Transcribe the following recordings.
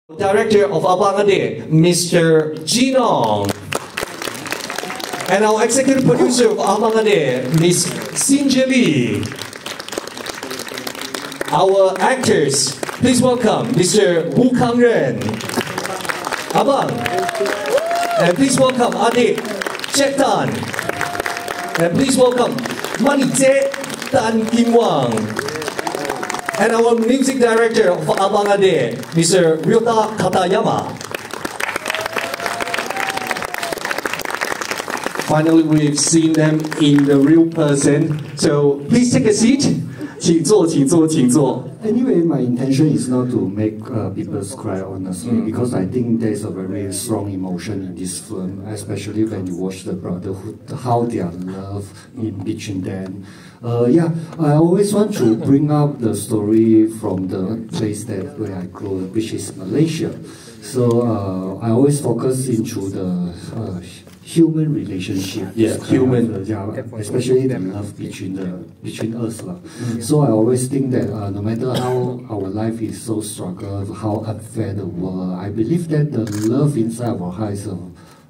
Director of Abang Adik, Mr. Jinong. And our executive producer of Abang Adik, Miss Sinjali. Our actors, please welcome Mr. Wu Kangren, Abang. And please welcome Adik, Chet Tan. And please welcome Mani Chet Tan Kim Wang. And our music director of Abang Adik, Mr. Ryota Katayama. Finally, we've seen them in the real person. So please take a seat. 请坐，请坐，请坐。 Anyway, my intention is not to make people cry, honestly, because I think there's a very strong emotion in this film, especially when you watch the brotherhood, how their love in between them. Yeah, I always want to bring up the story from the place where I grew up, which is Malaysia. So I always focus into the human relationship, especially the love between us. So I always think that no matter how our life is so struggle, how unfair the world, I believe that the love inside our heart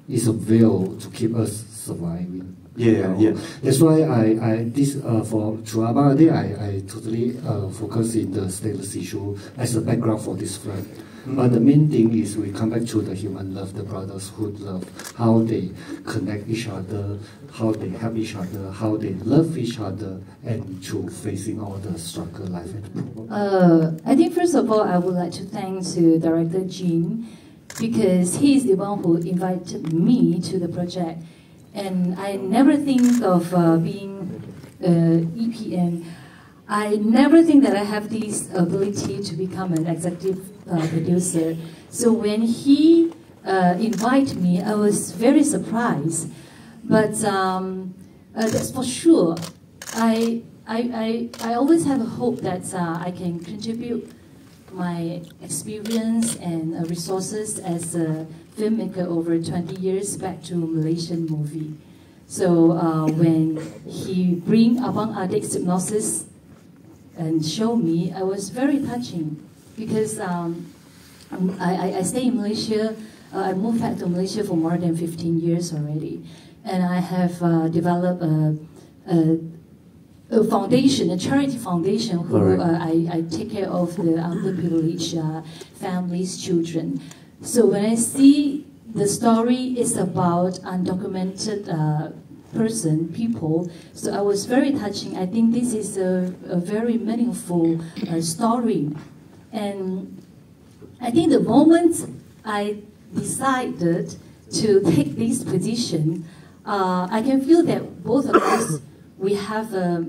is a veil to keep us surviving. Yeah. That's why through Abang Adik, I totally focus in the status issue as a background for this film. But the main thing is we come back to the human love, the brotherhood love, how they connect each other, how they help each other, how they love each other, and to facing all the struggle, life and problem. I think first of all, I would like to thank to Director Jin, because he is the one who invited me to the project. And I never think of being EPM. I never think that I have this ability to become an executive producer. So when he invited me, I was very surprised. But that's for sure. I always have a hope that I can contribute my experience and resources as a filmmaker over 20 years back to Malaysian movie. So when he bring Abang Adik's hypnosis and show me, I was very touching, because I stay in Malaysia. I moved back to Malaysia for more than 15 years already, and I have developed a foundation, a charity foundation, who I take care of the underprivileged families, children. So when I see the story is about undocumented people, so I was very touching. I think this is a very meaningful story. And I think the moment I decided to take this position, I can feel that both of us, we have a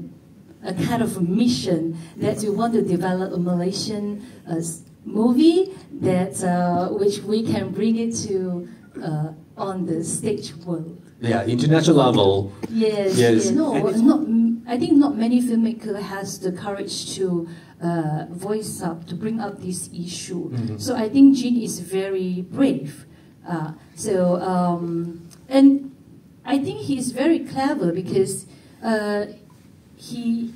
kind of mission that we want to develop a Malaysian movie that which we can bring it to on the stage world. Yeah, international level. Yes. No, I think not many filmmakers has the courage to voice up, to bring up this issue. So I think Jin is very brave. And I think he's very clever, because he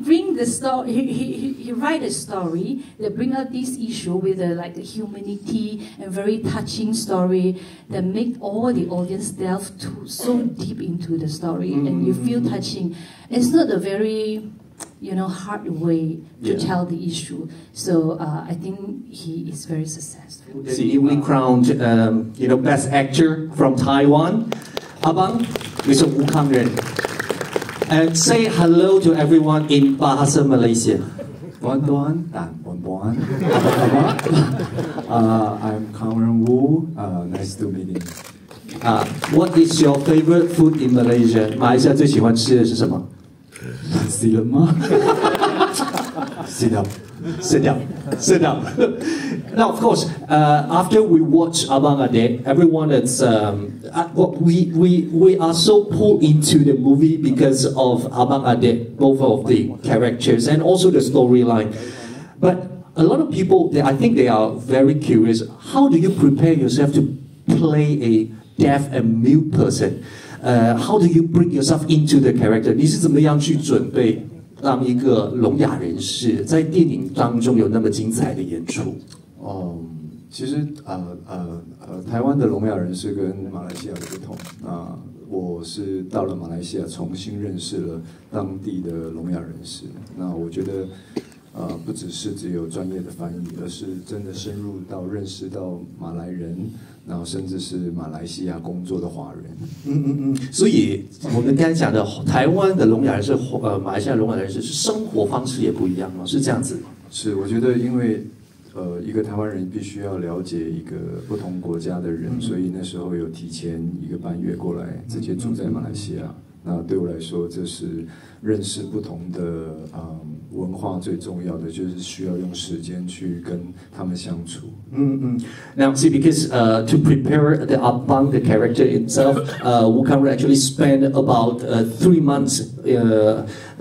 bring the story. He write a story that bring out this issue with like the humanity and very touching story that make all the audience delve so deep into the story, and you feel touching. It's not a very hard way to tell the issue. So I think he is very successful. The newly crowned best actor from Taiwan, Abang, Mr. Wu Kangren. And say hello to everyone in Bahasa Malaysia. Tuan-tuan dan puan-puan, I'm Kangren Wu. Nice to meet you. What is your favorite food in Malaysia? 马来西亚最喜欢吃的是什么？ Nasi lemak. Sit down. Now, of course, after we watch Abang Adik, everyone that's we are so pulled into the movie because of Abang Adik, both of the characters and also the storyline. But a lot of people, I think they are very curious. How do you prepare yourself to play a deaf and mute person? How do you bring yourself into the character? 你是怎么样去准备当一个聋哑人士，在电影当中有那么精彩的演出？其实台湾的聋哑人士跟马来西亚的不同。我是到了马来西亚，重新认识了当地的聋哑人士。那我觉得，不只是只有专业的翻译，而是真的深入到认识到马来人，然后甚至是马来西亚工作的华人。所以我们刚才讲的台湾的聋哑人士，马来西亚聋哑人士是生活方式也不一样吗？是这样子？是，我觉得因为。一个台湾人必须要了解一个不同国家的人，所以那时候有提前1个半月过来，直接住在马来西亚。那对我来说，这是认识不同的文化最重要的，就是需要用时间去跟他们相处。Now, see, because to prepare the Abang, the character itself, Wu Kang actually spent about 3 months,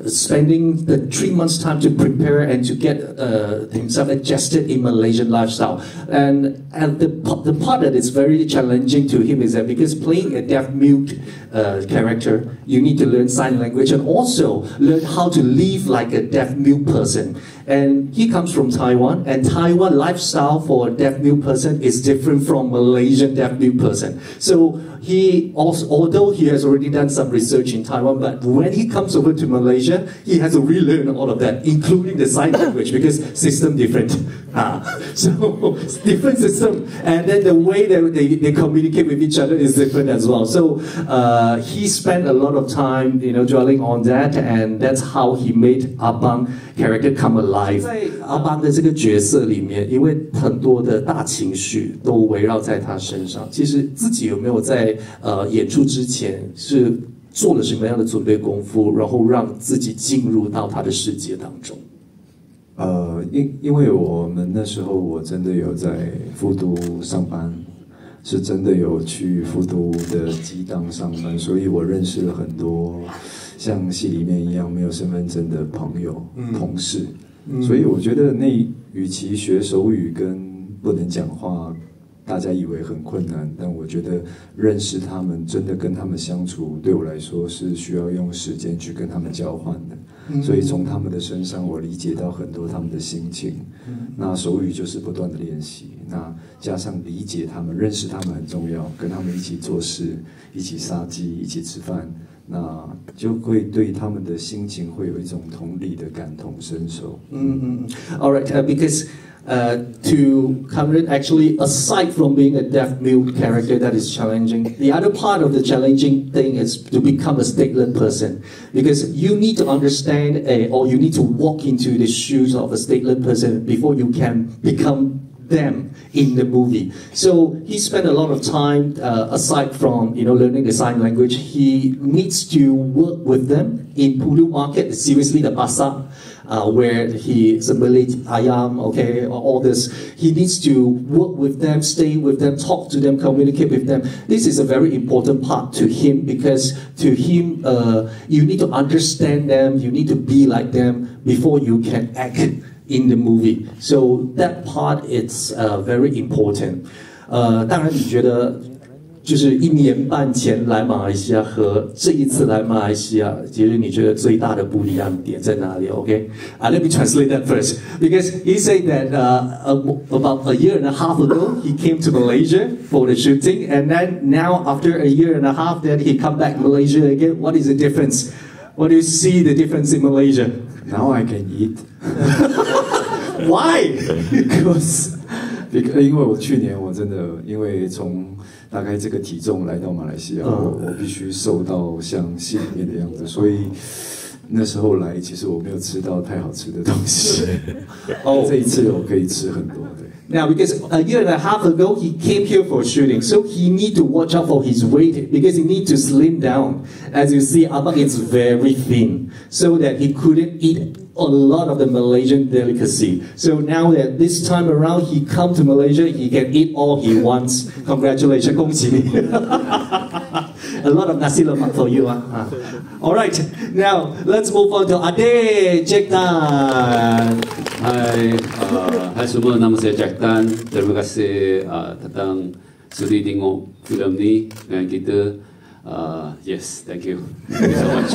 spending the 3 months time to prepare and to get himself adjusted in Malaysian lifestyle. And the part that is very challenging to him is that because playing a deaf-mute character, you need to learn sign language and also learn how to live like a deaf-mute person. And he comes from Taiwan, and Taiwan lifestyle for a deaf-mute person is different from Malaysian deaf-mute person. So he also, although he has already done some research in Taiwan, but when he comes over to Malaysia, he has to relearn all of that, including the sign language, because system different. So different system, and then the way that they communicate with each other is different as well. So he spent a lot of time, dwelling on that, and that's how he made Abang character come alive. 在阿邦的这个角色里面，因为很多的大情绪都围绕在他身上。其实自己有没有在演出之前是做了什么样的准备功夫，然后让自己进入到他的世界当中？因为我们那时候我真的有在复读上班，是真的有去复读的激荡上班，所以我认识了很多像戏里面一样没有身份证的朋友、同事。所以我觉得与其学手语跟不能讲话，大家以为很困难，但我觉得认识他们，真的跟他们相处，对我来说是需要用时间去跟他们交换的。所以从他们的身上，我理解到很多他们的心情。那手语就是不断的练习，那加上理解他们、认识他们很重要，跟他们一起做事、一起杀鸡、一起吃饭。那就会对他们的心情会有一种同理的感同身受。All right, because to Cameron, actually, aside from being a deaf-mute character that is challenging, the other part of the challenging thing is to become a stateless person, because you need to understand or you need to walk into the shoes of a stateless person before you can become them in the movie. So he spent a lot of time, aside from learning the sign language, he needs to work with them in Pulu market, seriously the pasar, where he sembelih ayam, okay, all this. He needs to work with them, stay with them, talk to them, communicate with them. This is a very important part to him, because to him, you need to understand them, you need to be like them before you can act in the movie. So that part is very important. 当然你觉得就是1年半前来马来西亚和这一次来马来西亚，其实你觉得最大的不一样点在哪里 ？Okay, let me translate that first, because he said that about a year and a half ago he came to Malaysia for the shooting, and then now after a year and a half that he come back to Malaysia again. What is the difference? What do you see the difference in Malaysia? Now I can eat. Why? Because 因为我去年我真的因为从大概这个体重来到马来西亚，我必须瘦到像戏里面的样子，所以那时候来其实我没有吃到太好吃的东西。这一次我可以吃很多。对。Now, because a year and a half ago he came here for shooting, so he need to watch out for his weight because he need to slim down. As you see, Abang is very thin, so that he couldn't eat a lot of the Malaysian delicacy. So now that this time around he come to Malaysia, he can eat all he wants. Congratulations, 恭喜你。A lot of nasi lemak for you. All right, now let's move on to Adik, Jack Dan. Hai semua, nama saya Jack Dan. Terima kasih datang sudi tengok filem ni dengan kita. Yes, thank you. Thank you so much.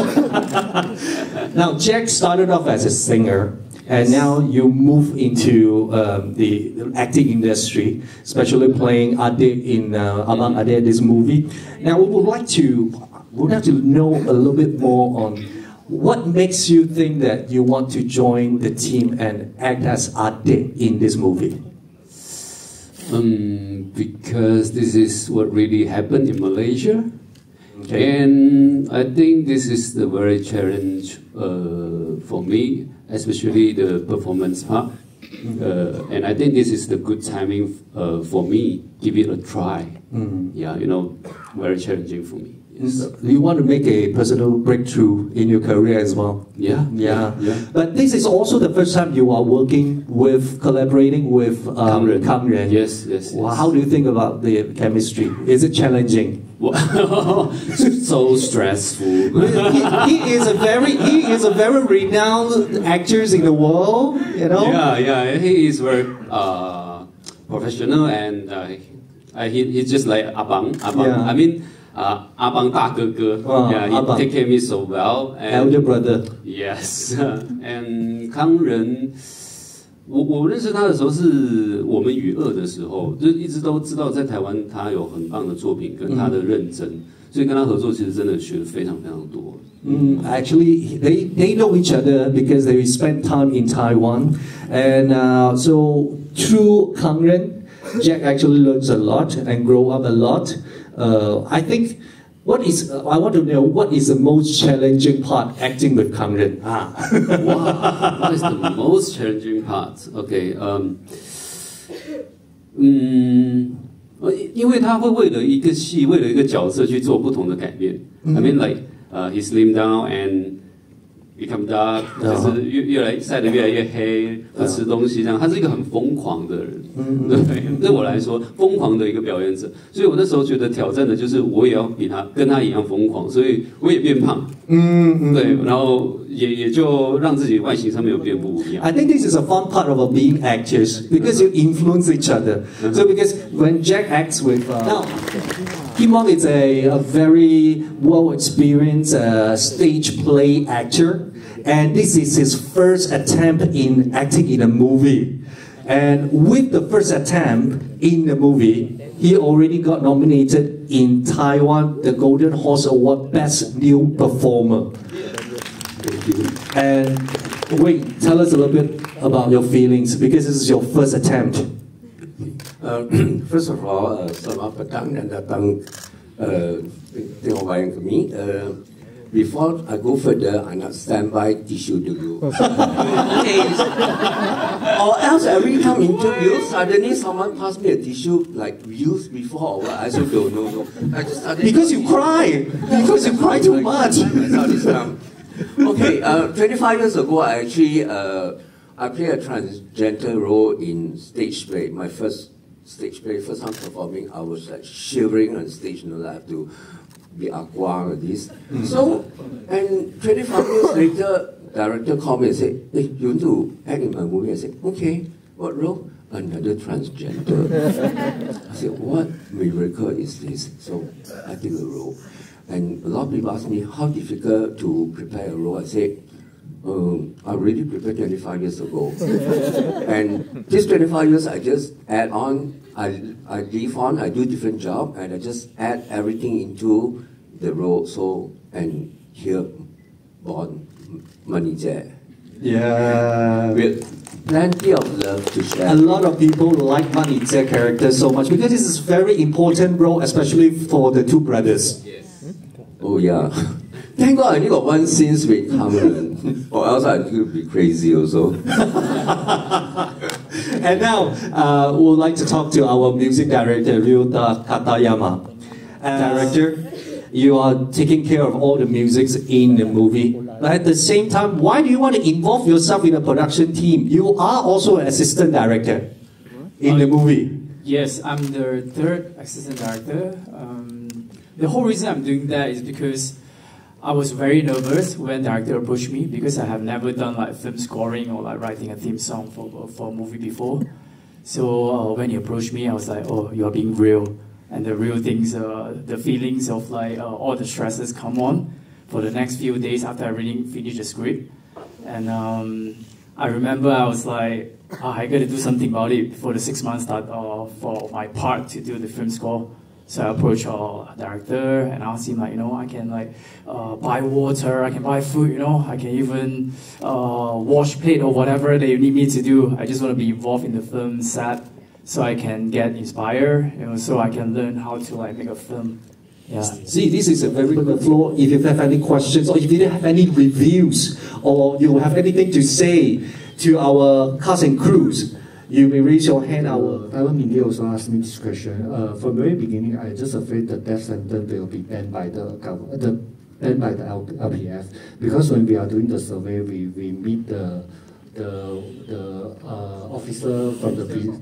Now, Jack started off as a singer, and now you move into the acting industry, especially playing Adik in Abang Adik, this movie. Now we would like to know a little bit more on what makes you think that you want to join the team and act as Adik in this movie? Because this is what really happened in Malaysia. Okay. And I think this is the very challenge for me, especially the performance part. And I think this is the good timing for me. Give it a try. Yeah, you know, very challenging for me. Yes. You want to make a personal breakthrough in your career as well. Yeah. But this is also the first time you are collaborating with Kang Ren. Yes. Well, how do you think about the chemistry? Is it challenging? So stressful. he is a very renowned actor in the world, you know. Yeah. He is very professional, and he's just like Abang. Yeah. I mean, Abang 大哥哥. Yeah, he Abang. take care of me so well. And Elder brother. Yes. And 康仁，我认识他的时候是我们与恶的时候，就一直都知道在台湾他有很棒的作品跟他的认真，所以跟他合作其实真的学了非常多。Actually, they know each other because they spent time in Taiwan, and so through Kang Ren, Jack actually learns a lot and grow up a lot. I think I want to know what is the most challenging part acting with Kang Ren? Wow, what is the most challenging part? Okay, 因为他会为了一个戏，为了一个角色去做不同的改变。I mean, like he slim down and become dark， 就是越来晒得越来越黑，不吃东西这样。他是一个很疯狂的人，对，对我来说疯狂的一个表演者。所以我那时候觉得挑战的就是我也要跟他一样疯狂，所以我也变胖，对，然后也就让自己外形上面有变不一样。I think this is a fun part of being actors because you influence each other. So because when Jack acts with now, Kimong is a very well-experienced stage play actor, and this is his first attempt in acting in a movie. And with the first attempt in the movie, he already got nominated in Taiwan, the Golden Horse Award Best New Performer. And wait, tell us a little bit about your feelings because this is your first attempt. First of all, selamat petang dan datang tengok wayang kami. Before I go further, I nak standby tissue dulu. Or else every time interview, suddenly someone pass me a tissue like used before or what, I also don't know. I just started Because you cry! Because you cry too much! Okay, 25 years ago, I actually I played a transgender role in stage play. My first stage play, first time performing, I was like shivering on stage, you know, I have to be aqua or this. So, and 25 years later, director called me and said, hey, you want to act in my movie? I said, okay, what role? Another transgender. I said, what miracle is this? So I did a role. And a lot of people ask me, how difficult to prepare a role? I said, I already prepared 25 years ago. And this 25 years, I just add on, I leave on, I do different job, and I just add everything into the role. So, and here, born manager. Yeah. With plenty of love to share. A lot of people like Manitze character so much because this is a very important role, especially for the two brothers. Yes. Oh yeah. Thank God I only got one scene with Kang Ren, or else I could be crazy also. And now, we would like to talk to our music director, Ryota Katayama. Director, you are taking care of all the musics in the movie. But at the same time, why do you want to involve yourself in a production team? You are also an assistant director in the movie. Yes, I'm the third assistant director. The whole reason I'm doing that is because I was very nervous when the director approached me because I have never done like film scoring or like writing a theme song for a movie before. So when he approached me, I was like, oh, you're being real. And the real things, the feelings of like all the stresses come on for the next few days after I really finish the script. And I remember I was like, I got to do something about it before the 6 months start for my part to do the film score. So I approached our director and asked him, like, I can buy water, I can buy food, I can even wash plate or whatever they need me to do. I just want to be involved in the film set so I can get inspired, so I can learn how to make a film. Yeah. See, this is a very good floor. If you have any questions or if you have any reviews or you have anything to say to our cast and crews, you may raise your hand. Our Taiwan media also asked me this question. From the very beginning, I just afraid the death sentence will be banned by the LPF, because when we are doing the survey, we meet the officer from the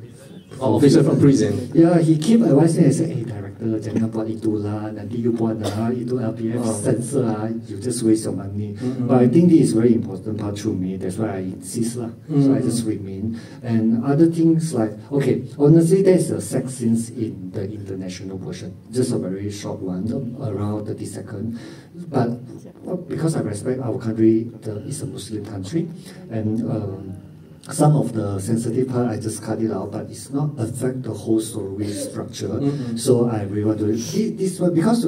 officer from prison. Yeah, he keep advising and say, hey director, jangan buat itu lah, nanti you buat itu LPF censor you just waste your money. But I think this is very important part to me. That's why I insist lah. So I just remain. And other things like, okay, honestly, there's a sex scenes in the international version, just a very short one, around 30 seconds. But because I respect our country, it's a Muslim country, and some of the sensitive part I just cut it out, but it's not affect the whole story structure. So I really want to this one, because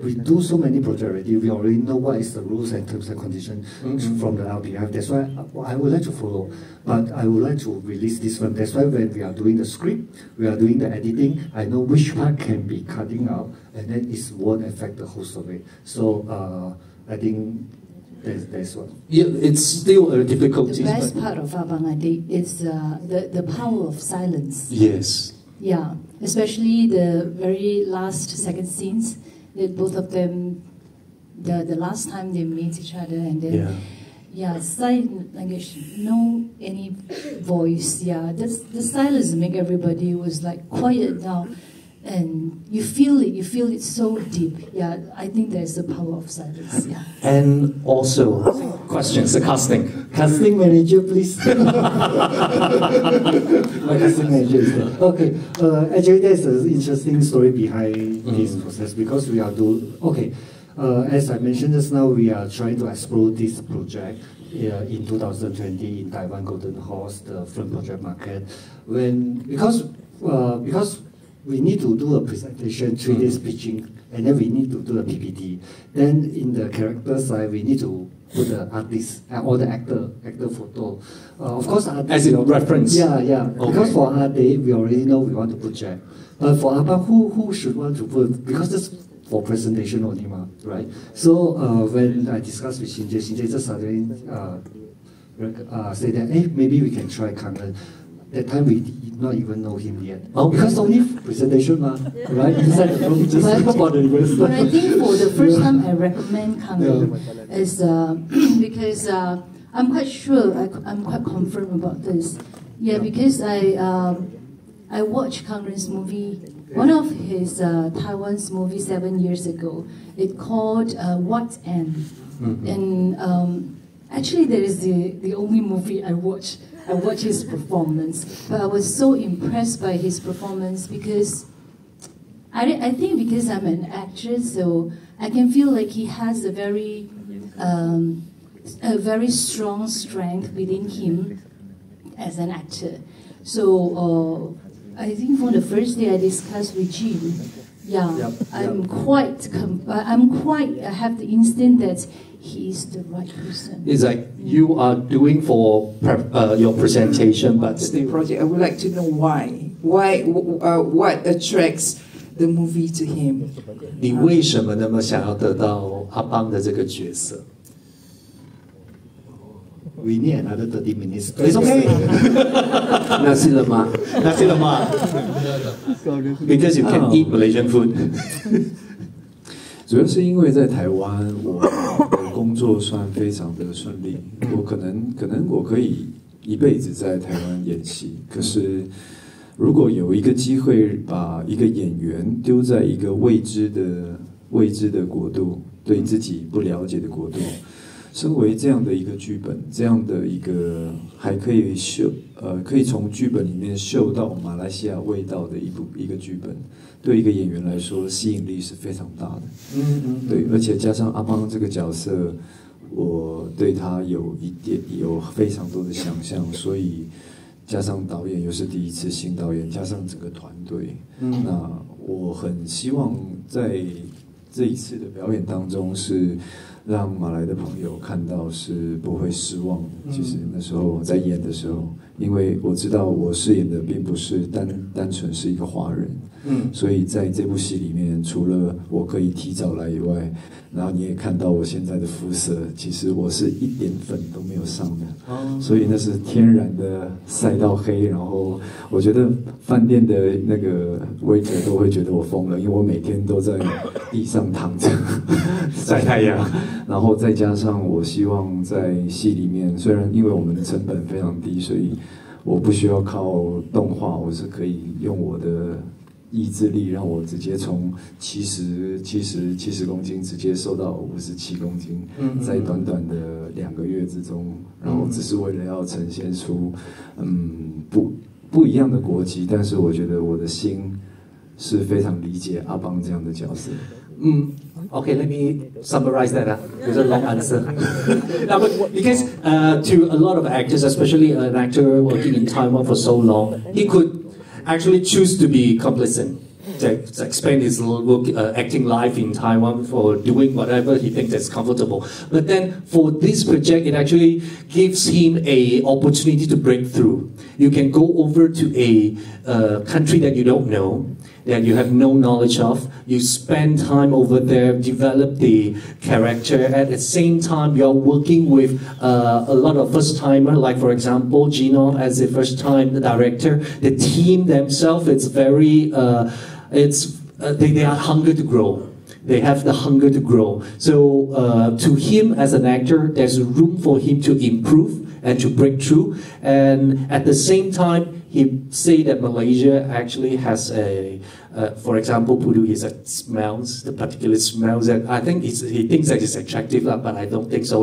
we do so many projects already. We already know what is the rules and terms and conditions from the LPF. That's why I would like to follow, but I would like to release this one. That's why when we are doing the script, we are doing the editing, I know which part can be cutting out, and then it won't affect the whole story. So I think that's one. Yeah, it's still a difficulty. The best part of Abang Adik is the power of silence. Yes. Yeah, especially the very last second scenes, that both of them, the last time they meet each other, and then silent language, no any voice. Yeah, the silence make everybody was like quiet down. And you feel it so deep. Yeah, I think there's the power of silence. Yeah. And also, questions, the casting. Casting manager, please. My casting manager is there. Okay, actually there's an interesting story behind this process, because we are as I mentioned just now, we are trying to explore this project in 2020 in Taiwan Golden Horse, the film project market. Because we need to do a presentation, 3 days pitching, and then we need to do a PPT. Then in the character side, we need to put the artist or the actor photo. Of course, as in reference. Yeah. Okay. Because for Adik, we already know we want to put Jack. But for Abang, who should want to put? Because that's for presentation only, right? So when I discussed with Shinjay just suddenly say that, hey, maybe we can try Kangen. That time we did not even know him yet. Because only presentation, right? Inside the room, just about the university. But I think for the first time, I recommend Kangen is because I'm quite sure, I'm quite confident about this. Yeah, because I watched Kangen's movie, one of his Taiwan's movie 7 years ago. It called What End, and actually that is the only movie I watched. I watched his performance, but I was so impressed by his performance because I think because I'm an actress, so I can feel like he has a very strong strength within him as an actor. So I think from the first day I discussed with Jim, I have the instinct that he's the right person. It's like you are doing for your presentation, but the project. I would like to know why. What attracts the movie to him? 你为什么那么想要得到阿邦的这个角色 We need another 30 minutes. It's okay. Nasi lemak. Nasi lemak. Because you can eat Malaysian food. 主要是因为在台湾，我的工作算非常的顺利，我可能我可以一辈子在台湾演戏。可是，如果有一个机会把一个演员丢在一个未知的国度，对自己不了解的国度，身为这样的一个剧本，这样的一个还可以可以从剧本里面嗅到马来西亚味道的一个剧本。对一个演员来说，吸引力是非常大的。对，而且加上阿邦这个角色，我对他有非常多的想象，所以加上导演又是第一次新导演，加上整个团队，那我很希望在这一次的表演当中是让马来的朋友看到是不会失望。其实那时候在演的时候，因为我知道我饰演的并不是单纯是一个华人，所以在这部戏里面，除了我可以提早来以外，然后你也看到我现在的肤色，其实我是一点粉都没有上的，所以那是天然的晒到黑。然后我觉得饭店的那个waiter都会觉得我疯了，因为我每天都在地上躺着晒太阳，然后再加上我希望在戏里面，虽然因为我们的成本非常低，所以我不需要靠动画，我是可以用我的意志力让我直接从70公斤直接瘦到57公斤，在短短的2个月之中，然后只是为了要呈现出不一样的国籍，但是我觉得我的心是非常理解阿邦这样的角色。Okay, let me summarize that. It's a long answer. No, but because to a lot of actors, especially an actor working in Taiwan for so long, he could actually choose to be complacent, to spend his acting life in Taiwan for doing whatever he thinks is comfortable. But then for this project, it actually gives him an opportunity to break through. You can go over to a country that you don't know, that you have no knowledge of. You spend time over there, develop the character. At the same time, you're working with a lot of first-timer, like for example, Gino as a first-time director. The team themselves, it's very, they are hungry to grow. They have the hunger to grow. So to him as an actor, there's room for him to improve and to break through. And at the same time, he say that Malaysia actually has a, for example, Pudu, he said smells, the particular smells that I think he thinks that it's attractive, but I don't think so.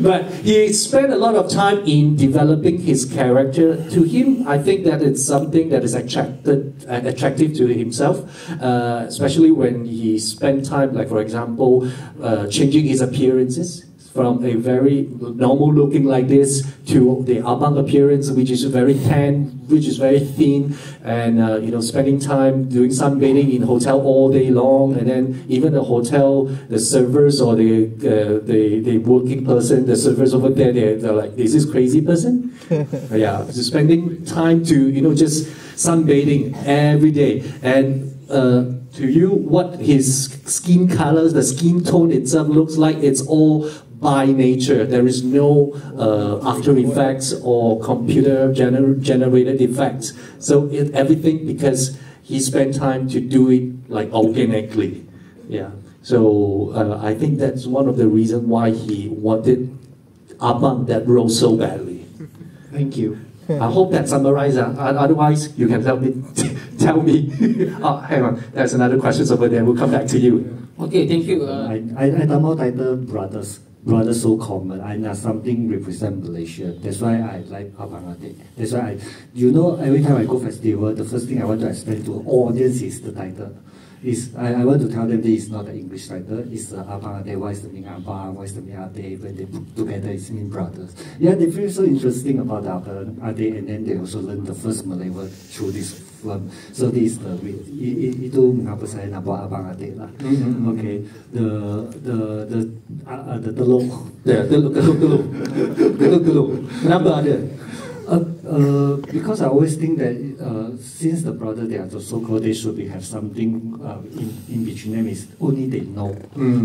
But he spent a lot of time in developing his character. To him, I think that it's something that is attractive to himself, especially when he spent time, like for example, changing his appearances from a very normal looking like this to the Abang appearance, which is very tan, which is very thin, and spending time doing sunbathing in hotel all day long, and then even the hotel, the servers or the working person, the servers over there, they're like, is this crazy person? Yeah, so spending time to just sunbathing every day, and to you, what his skin colors, the skin tone itself looks like, it's all by nature. There is no after effects or computer generated effects. So everything because he spent time to do it like organically. Yeah. So I think that's one of the reasons why he wanted Abang that role so badly. Thank you. I hope that summarizes. Otherwise, you can tell me. Oh, hang on. There's another question over there. We'll come back to you. Okay, thank you. I Tamil title brothers so common. I know something represent Malaysia. That's why I like Abang Adik. That's why every time I go festival, the first thing I want to explain to audience is the title. I want to tell them this is not the English title. It's Abang Adik. Why is the name Abang? Why is the name Adik? When they put together, it's mean brothers. Yeah, they feel so interesting about Abang Adik, and then they also learn the first Malay word through this film. So this is itu mengapa saya nampak Abang Adik lah. Okay, the teluk. Yeah, teluk. Kenapa ada? Because I always think that since the brother they are so close, they should have something in between them. Is only they know,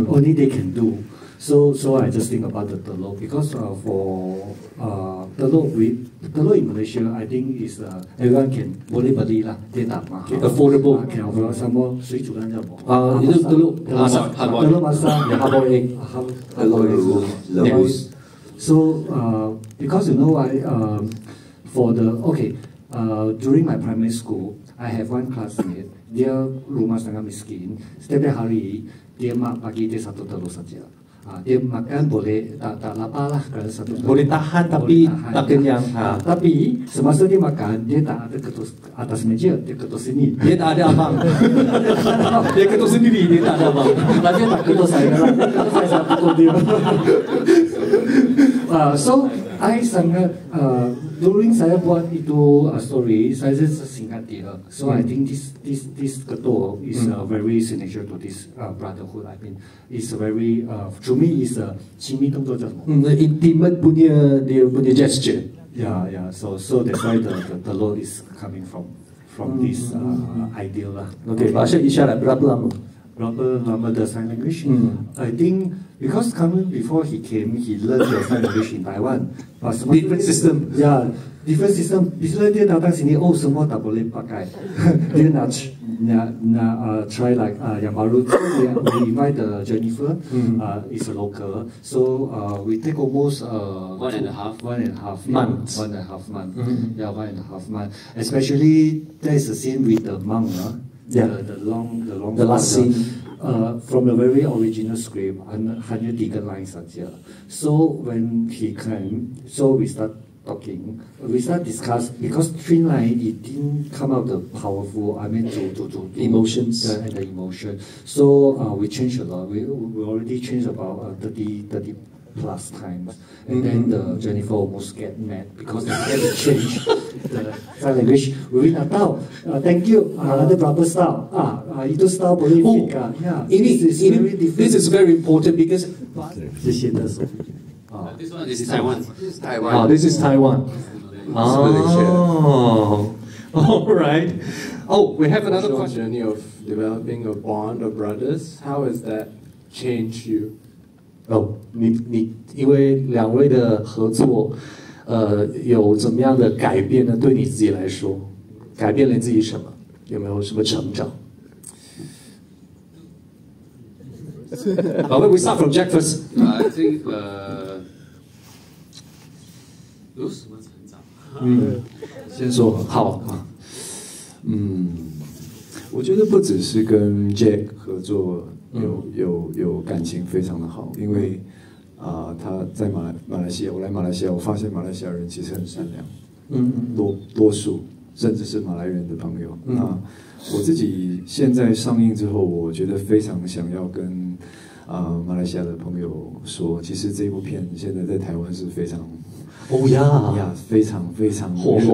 only they can do. So I just think about the teluk because for teluk in Malaysia, I think is everyone can boleh beli lah, dia tak mahal. Affordable. Can afford. Some more 水煮蛋叫什么？ Itu teluk masak. Teluk masak, hard-boiled egg. Lebus. So because why during my primary school, I have one classmate. Dia rumah sangat miskin. Setiap hari dia mak bagi dia satu telur saja. Dia makan boleh tak lapar lah kalau satu. Boleh tahan tapi tak kenyang. Tapi semasa dia makan, dia tak ada ketus atas meja, dia ketus sini. Dia tak ada abang. Dia ketus sendiri, dia tak ada abang. Dia tak ketus saya, dia ketus saya pukul dia. So I sangat during saya buat itu story, saya singkat dia. So I think this ketua is very signature to this brotherhood. I mean, it's very to me is亲密动作叫什么？Intimate dia punya gesture. Yeah. So that's why the Lord is coming from this ideal lah. Okay, bahasa isyarat berapa lama? Berapa lama the sign language? I think because coming before he came, he learned the sign language in Taiwan. Different system. Yeah, different system. Bila dia datang sini, semua tak boleh pakai. Dia nak try like yang baru. So we invite Jennifer. Is a local. So we take almost 1.5 months. 1.5 months. Yeah, 1.5 months. Especially there's a scene with the monk. The last scene. From the very original script, 100 lines saja. So when he came, so we start talking, we start discuss because 3 lines it didn't come out the powerful. I mean to emotions and the emotion. So we changed a lot. We already changed about 30 plus times, and then Jennifer almost get mad because they had to change the sign language. We nak tahu, thank you, ada berapa style? Itu style boleh fit kan? Yeah, this is very important because this one is Taiwan. This is Taiwan. This is Taiwan. All right. We have another question. Journey of developing a bond of brothers. How has that changed you? 你因为两位的合作，有怎么样的改变呢？对你自己来说，改变了你自己什么？有没有什么成长？We start from Jack first. I think 有什么成长？先说好。我觉得不只是跟 Jack 合作。有感情非常的好，因为他在马来西亚，我来马来西亚，我发现马来西亚人其实很善良，多数甚至是马来人的朋友。那我自己现在上映之后，我觉得非常想要跟马来西亚的朋友说，其实这部片现在在台湾是非常非常非常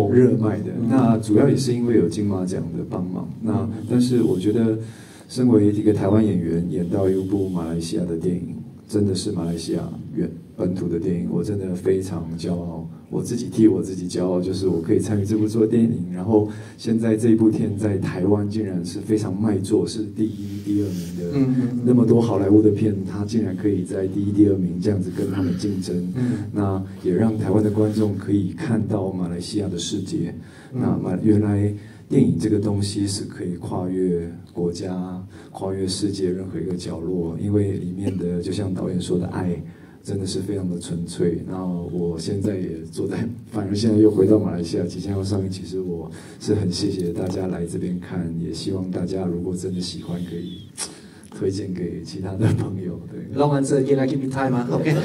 热卖的。那主要也是因为有金马奖的帮忙。那但是我觉得。身为一个台湾演员，演到一部马来西亚的电影，真的是马来西亚本土的电影，我真的非常骄傲。我自己替我自己骄傲，就是我可以参与这部做电影，然后现在这一部片在台湾竟然是非常卖座，是第1、第2名的。那么多好莱坞的片，它竟然可以在第1、第2名这样子跟他们竞争。那也让台湾的观众可以看到马来西亚的世界。那原来。电影这个东西是可以跨越国家、跨越世界任何一个角落，因为里面的就像导演说的爱，真的是非常的纯粹。然后我现在也反而现在又回到马来西亚，即将要上映。其实我是很谢谢大家来这边看，也希望大家如果真的喜欢，可以推荐给其他的朋友。对。Long answer, can I give you time? Okay.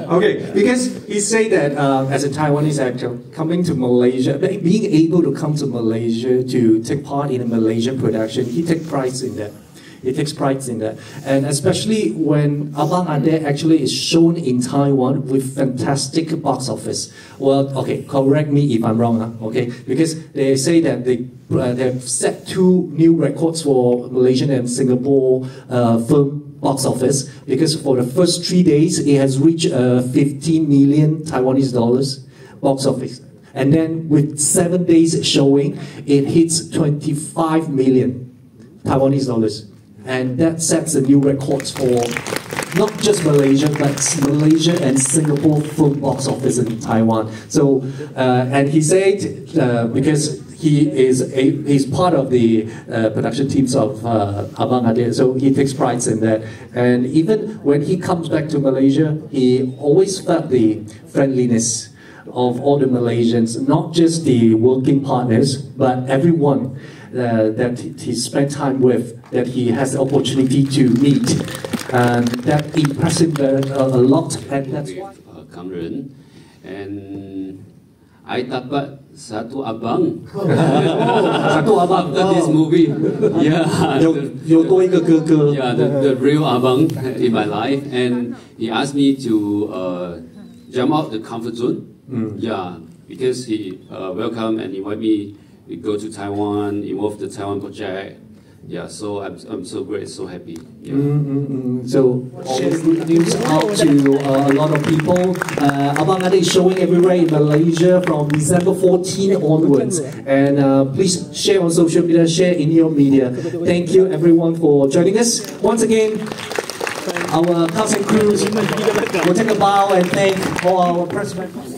Okay, because he said that as a Taiwanese actor coming to Malaysia, being able to come to Malaysia to take part in a Malaysian production, he takes pride in that. He takes pride in that, and especially when Abang Adik actually is shown in Taiwan with fantastic box office. Well, okay, correct me if I'm wrong, okay? Because they say that they've set 2 new records for Malaysian and Singapore film box office, because for the first 3 days it has reached 15 million Taiwanese dollars box office, and then with 7 days showing it hits 25 million Taiwanese dollars, and that sets a new records for not just Malaysia, but Malaysia and Singapore film box office in Taiwan. So and he said because he's part of the production teams of Abang Adik, so he takes pride in that. And even when he comes back to Malaysia, he always felt the friendliness of all the Malaysians, not just the working partners, but everyone that he spent time with, that he has the opportunity to meet. And that impressed him a lot, and that's why. Kang Ren, and I dapat satu abang. Satu abang. After this movie, yeah. 有多一个哥哥。 Yeah, the real abang in my life, and he asked me to jump out the comfort zone. Yeah, because he welcomed and invited me to go to Taiwan, involved the Taiwan project. Yeah, so I'm so great, so happy. Yeah. So share good news out to a lot of people. Abang Adik is showing everywhere in Malaysia from December 14 onwards. And please share on social media, share in your media. Thank you everyone for joining us. Once again, our cast and crews will take a bow and thank all our press members.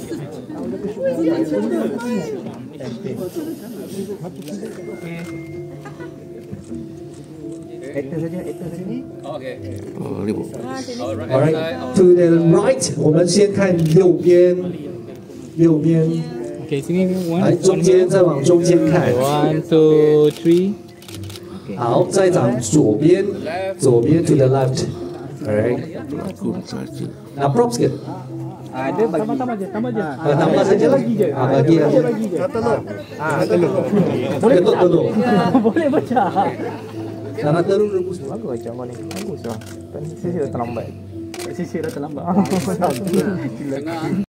Okay. Alright, to the right, 我们先看右边，右边， Okay, sini 来中间，再往中间看。 1, 2, 3. 好，再往左边，左边 to the left. Alright. Now props sikit. Ada bagi. Tambah je. Tambah saja lah. Bagi lah. Telur. Boleh telur. Boleh baca. Cara telur rebus. Bagus macam mana? Bagus lah. Sisi dah terlambat. Sisi dah terlambat.